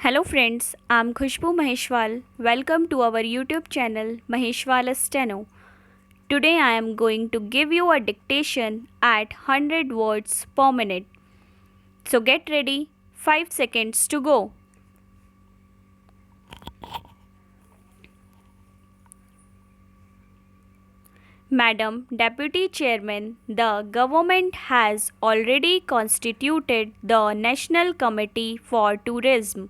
Hello friends, I'm Khushbu Maheshwal. Welcome to our YouTube channel Maheshwal STENO. Today I am going to give you a dictation at 100 words per minute. So get ready, 5 seconds to go. Madam Deputy Chairman, the government has already constituted the National Committee for Tourism.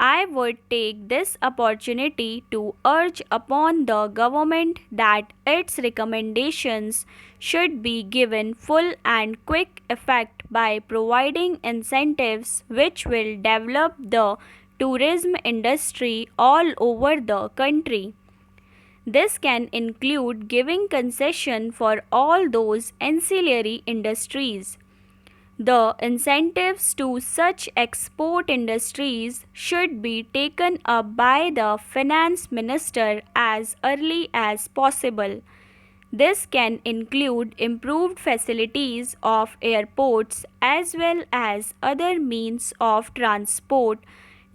I would take this opportunity to urge upon the government that its recommendations should be given full and quick effect by providing incentives which will develop the tourism industry all over the country. This can include giving concession for all those ancillary industries. The incentives to such export industries should be taken up by the finance minister as early as possible. This can include improved facilities of airports as well as other means of transport,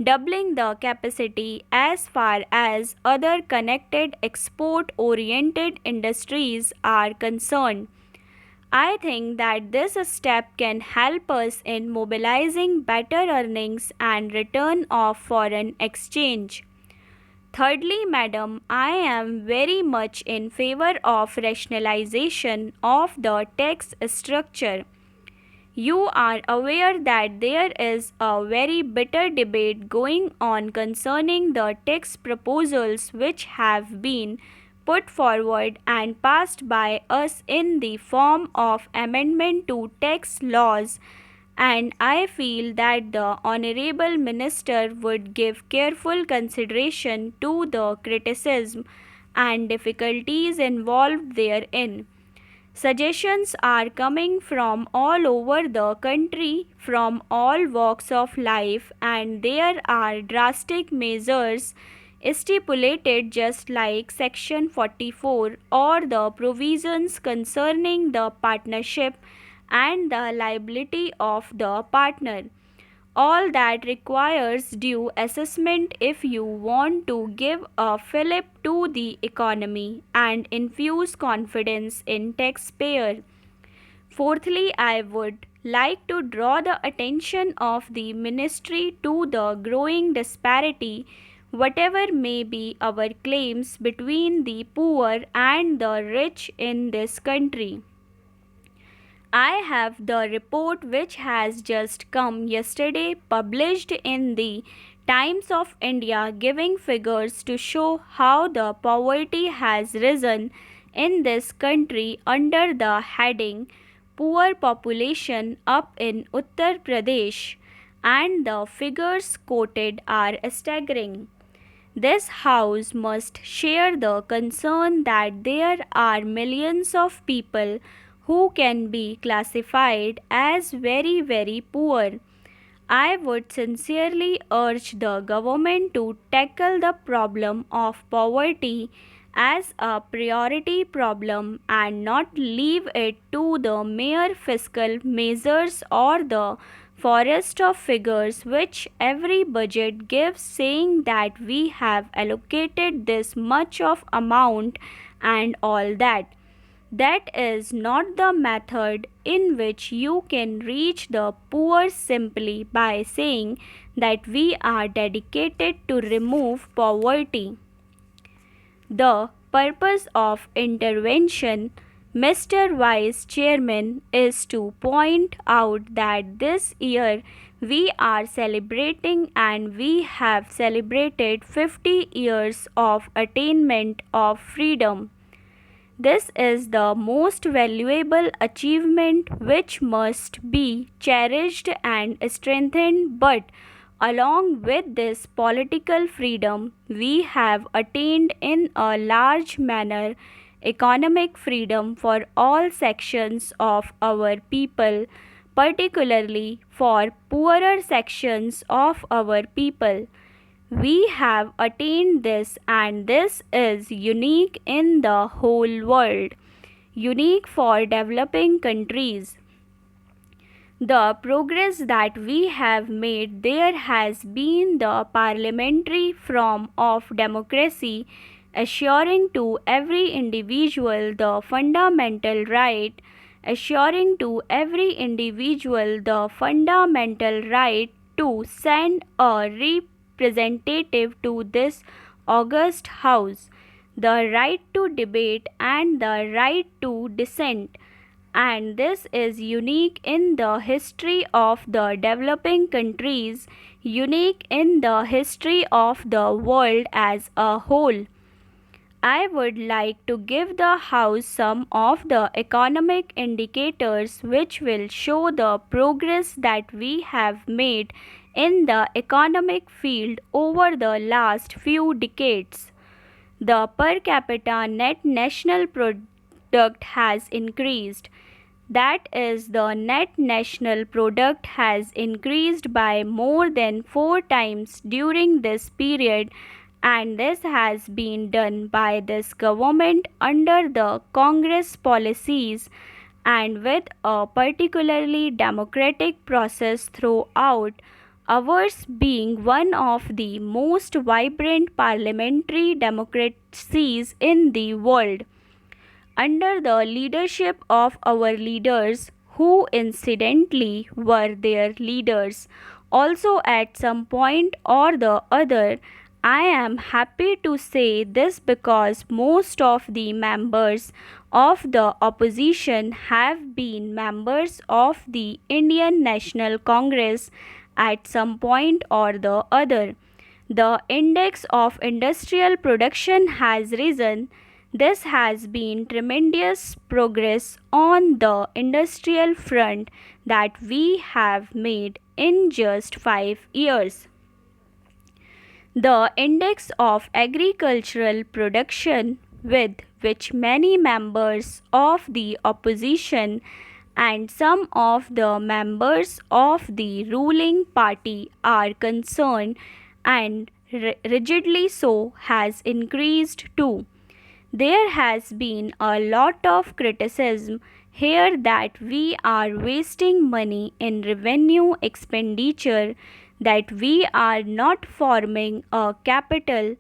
doubling the capacity as far as other connected export-oriented industries are concerned. I think that this step can help us in mobilizing better earnings and return of foreign exchange. Thirdly, madam, I am very much in favor of rationalization of the tax structure. You are aware that there is a very bitter debate going on concerning the tax proposals which have been put forward and passed by us in the form of amendment to tax laws, and I feel that the Honorable Minister would give careful consideration to the criticism and difficulties involved therein. Suggestions are coming from all over the country, from all walks of life, and there are drastic measures stipulated just like Section 44 or the provisions concerning the partnership and the liability of the partner. All that requires due assessment if you want to give a fillip to the economy and infuse confidence in taxpayer. Fourthly, I would like to draw the attention of the ministry to the growing disparity, whatever may be our claims, between the poor and the rich in this country. I have the report which has just come yesterday published in the Times of India, giving figures to show how the poverty has risen in this country under the heading Poor Population up in Uttar Pradesh, and the figures quoted are staggering. This House must share the concern that there are millions of people who can be classified as very, very poor. I would sincerely urge the government to tackle the problem of poverty as a priority problem and not leave it to the mere fiscal measures or the forest of figures which every budget gives, saying that we have allocated this much of amount and all that. That is not the method in which you can reach the poor simply by saying that we are dedicated to remove poverty. The purpose of intervention, Mr. Vice Chairman, is to point out that this year we are celebrating and we have celebrated 50 years of attainment of freedom. This is the most valuable achievement which must be cherished and strengthened, but along with this political freedom, we have attained in a large manner economic freedom for all sections of our people, particularly for poorer sections of our people. We have attained this, and this is unique in the whole world, unique for developing countries. The progress that we have made there has been the parliamentary form of democracy, assuring to every individual the fundamental right, assuring to every individual the fundamental right to send a representative to this august house, the right to debate and the right to dissent, and this is unique in the history of the developing countries, unique in the history of the world as a whole. I would like to give the House some of the economic indicators which will show the progress that we have made in the economic field over the last few decades. The per capita net national product has increased. That is, the net national product has increased by more than 4 times during this period, and this has been done by this government under the Congress policies and with a particularly democratic process throughout, ours being one of the most vibrant parliamentary democracies in the world. Under the leadership of our leaders, who incidentally were their leaders also at some point or the other. I am happy to say this because most of the members of the opposition have been members of the Indian National Congress at some point or the other. The index of industrial production has risen. This has been tremendous progress on the industrial front that we have made in just 5 years. The index of agricultural production, with which many members of the opposition and some of the members of the ruling party are concerned, and rigidly so, has increased too. There has been a lot of criticism here that we are wasting money in revenue expenditure, that we are not forming a capital,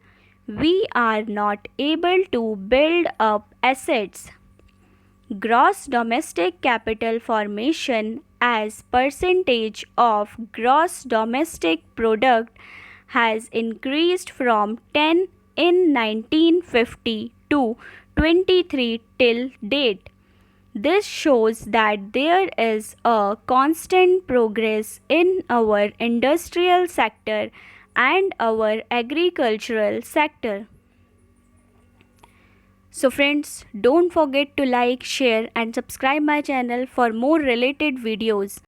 we are not able to build up assets. Gross domestic capital formation as percentage of gross domestic product has increased from 10 in 1950 to 23 till date. This shows that there is a constant progress in our industrial sector and our agricultural sector. So friends, don't forget to like, share and subscribe my channel for more related videos.